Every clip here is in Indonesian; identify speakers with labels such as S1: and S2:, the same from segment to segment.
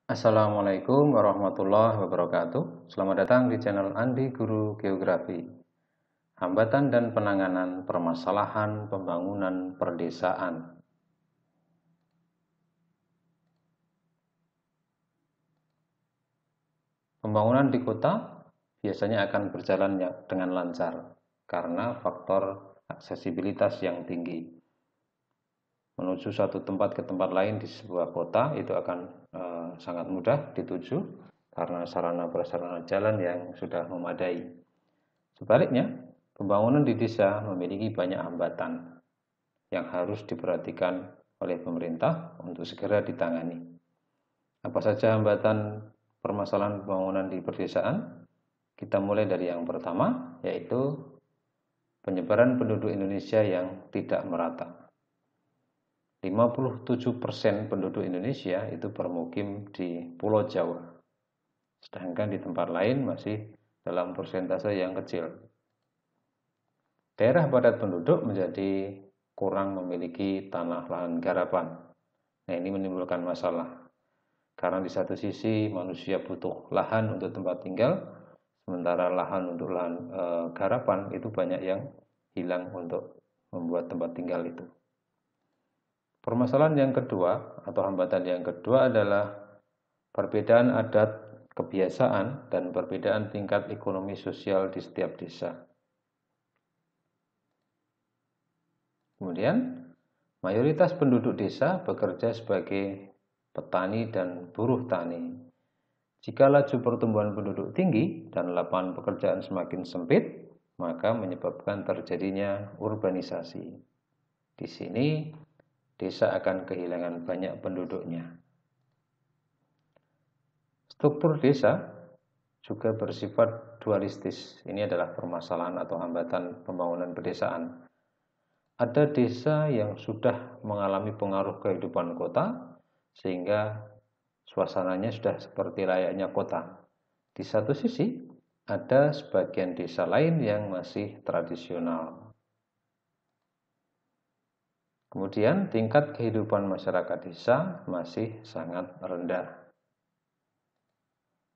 S1: Assalamualaikum warahmatullahi wabarakatuh. Selamat datang di channel Andi Guru Geografi. Hambatan dan penanganan permasalahan pembangunan perdesaan. Pembangunan di kota biasanya akan berjalan dengan lancar karena faktor aksesibilitas yang tinggi. Menuju satu tempat ke tempat lain di sebuah kota itu akan sangat mudah dituju karena sarana prasarana jalan yang sudah memadai. Sebaliknya, pembangunan di desa memiliki banyak hambatan yang harus diperhatikan oleh pemerintah untuk segera ditangani. Apa saja hambatan permasalahan pembangunan di pedesaan? Kita mulai dari yang pertama, yaitu penyebaran penduduk Indonesia yang tidak merata. 57% penduduk Indonesia itu bermukim di Pulau Jawa, sedangkan di tempat lain masih dalam persentase yang kecil. Daerah padat penduduk menjadi kurang memiliki tanah lahan garapan. Nah, ini menimbulkan masalah. Karena di satu sisi manusia butuh lahan untuk tempat tinggal, sementara lahan untuk lahan garapan itu banyak yang hilang untuk membuat tempat tinggal itu. Permasalahan yang kedua atau hambatan yang kedua adalah perbedaan adat, kebiasaan, dan perbedaan tingkat ekonomi sosial di setiap desa. Kemudian, mayoritas penduduk desa bekerja sebagai petani dan buruh tani. Jika laju pertumbuhan penduduk tinggi dan lapangan pekerjaan semakin sempit, maka menyebabkan terjadinya urbanisasi. Di sini, desa akan kehilangan banyak penduduknya. Struktur desa juga bersifat dualistis. Ini adalah permasalahan atau hambatan pembangunan pedesaan. Ada desa yang sudah mengalami pengaruh kehidupan kota, sehingga suasananya sudah seperti layaknya kota. Di satu sisi, ada sebagian desa lain yang masih tradisional. Kemudian, tingkat kehidupan masyarakat desa masih sangat rendah.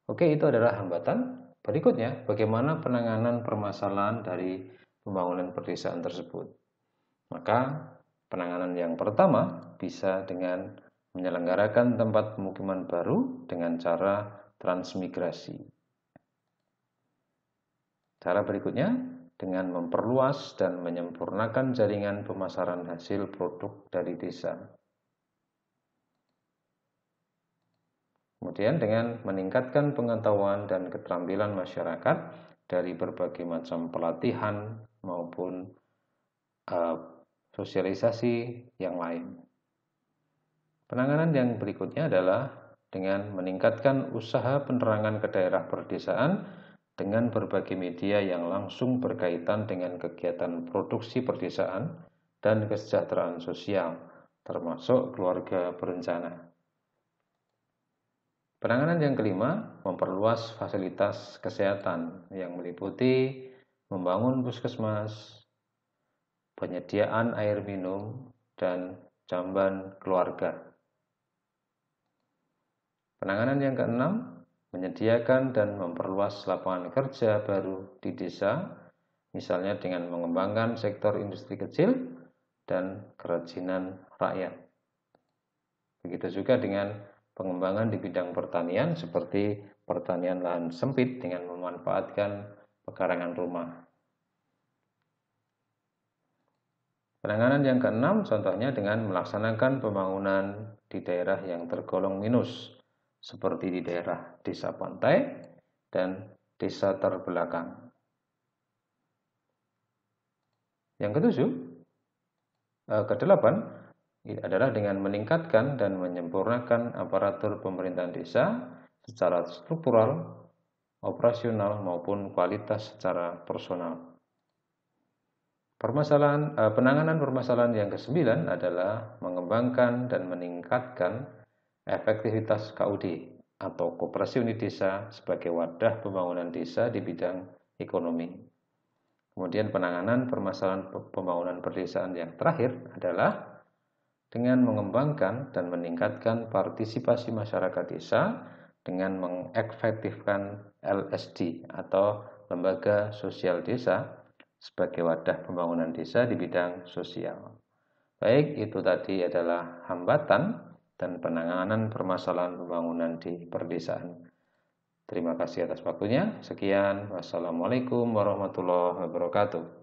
S1: Oke, itu adalah hambatan. Berikutnya, bagaimana penanganan permasalahan dari pembangunan pedesaan tersebut? Maka, penanganan yang pertama bisa dengan menyelenggarakan tempat pemukiman baru dengan cara transmigrasi. Cara berikutnya, dengan memperluas dan menyempurnakan jaringan pemasaran hasil produk dari desa. Kemudian dengan meningkatkan pengetahuan dan keterampilan masyarakat dari berbagai macam pelatihan maupun sosialisasi yang lain. Penanganan yang berikutnya adalah dengan meningkatkan usaha penerangan ke daerah perdesaan dengan berbagai media yang langsung berkaitan dengan kegiatan produksi perdesaan dan kesejahteraan sosial, termasuk keluarga berencana. Penanganan yang kelima, memperluas fasilitas kesehatan yang meliputi membangun puskesmas, penyediaan air minum, dan jamban keluarga. Penanganan yang keenam, menyediakan dan memperluas lapangan kerja baru di desa, misalnya dengan mengembangkan sektor industri kecil dan kerajinan rakyat. Begitu juga dengan pengembangan di bidang pertanian seperti pertanian lahan sempit dengan memanfaatkan pekarangan rumah. Penanganan yang keenam contohnya dengan melaksanakan pembangunan di daerah yang tergolong minus, seperti di daerah desa pantai dan desa terbelakang. Yang kedelapan adalah dengan meningkatkan dan menyempurnakan aparatur pemerintahan desa secara struktural, operasional maupun kualitas secara personal. Penanganan permasalahan yang kesembilan adalah mengembangkan dan meningkatkan efektivitas KUD atau Koperasi Unit Desa sebagai wadah pembangunan desa di bidang ekonomi. Kemudian penanganan permasalahan pembangunan perdesaan yang terakhir adalah dengan mengembangkan dan meningkatkan partisipasi masyarakat desa dengan mengefektifkan LSD atau Lembaga Sosial Desa sebagai wadah pembangunan desa di bidang sosial. Baik, itu tadi adalah hambatan dan penanganan permasalahan pembangunan di perdesaan. Terima kasih atas waktunya. Sekian. Wassalamualaikum warahmatullahi wabarakatuh.